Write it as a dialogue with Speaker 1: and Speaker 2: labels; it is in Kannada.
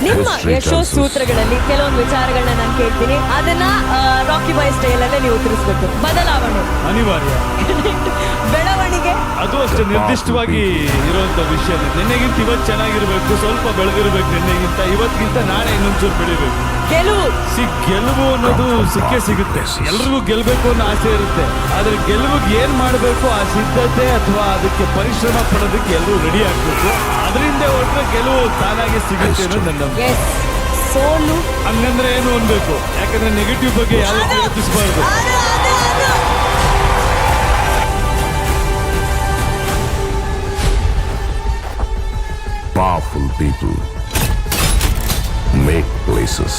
Speaker 1: ನಿಮ್ಮ
Speaker 2: History
Speaker 1: ಯಶೋ
Speaker 2: tells us.
Speaker 1: ಸೂತ್ರಗಳಲ್ಲಿ ಕೆಲವೊಂದು ವಿಚಾರಗಳನ್ನ ನಾನು ಕೇಳ್ತೀನಿ, ಅದನ್ನ ರಾಕಿ ಬಾಯ್ ಸ್ಟೈಲ್ ಅಲ್ಲೇ ನೀವು ತಿಳಿಸ್ಬೇಕು. ಬದಲಾವಣೆ
Speaker 3: ಅನಿವಾರ್ಯ,
Speaker 1: ಬೆಳವಣಿಗೆ
Speaker 3: ಅದು ಅಷ್ಟೇ ನಿರ್ದಿಷ್ಟವಾಗಿ ಇರುವಂತ ವಿಷಯ. ನಿನ್ನೆಗಿಂತ ಇವತ್ತು ಚೆನ್ನಾಗಿರ್ಬೇಕು, ಸ್ವಲ್ಪ ಬೆಳೆದಿರ್ಬೇಕು. ನಿನ್ನೆಗಿಂತ ಇವತ್ತಿಗಿಂತ ನಾಳೆ ಇನ್ನೊಂಚೂರು ಬೆಳಿಬೇಕು.
Speaker 1: ಗೆಲುವು
Speaker 3: ಗೆಲುವು ಅನ್ನೋದು ಸಿಕ್ಕೇ ಸಿಗುತ್ತೆ. ಎಲ್ರಿಗೂ ಗೆಲ್ಬೇಕು ಅನ್ನೋ ಆಸೆ ಇರುತ್ತೆ. ಆದ್ರೆ ಗೆಲುವಿಗೆ ಏನ್ ಮಾಡಬೇಕು ಆ ಸಿದ್ಧತೆ ಅಥವಾ ಅದಕ್ಕೆ ಪರಿಶ್ರಮ ಪಡೋದಕ್ಕೆ ಎಲ್ಲರೂ ರೆಡಿ ಆಗ್ಬೇಕು. ಅದರಿಂದ ಹೊರಟ್ರೆ ಗೆಲುವು ತಾನಾಗಿ ಸಿಗುತ್ತೆ ಅನ್ನೋದು ನನ್ನ ನಂಬಿಕೆ.
Speaker 1: ಎಸ್. ಸೋಲು
Speaker 3: ಹಂಗಂದ್ರೆ ಏನು ಅನ್ಬೇಕು, ಯಾಕಂದ್ರೆ ನೆಗೆಟಿವ್ ಬಗ್ಗೆ ಯಾವ ಯೋಚಿಸಬಾರ್ದು.
Speaker 2: Powerful people make places.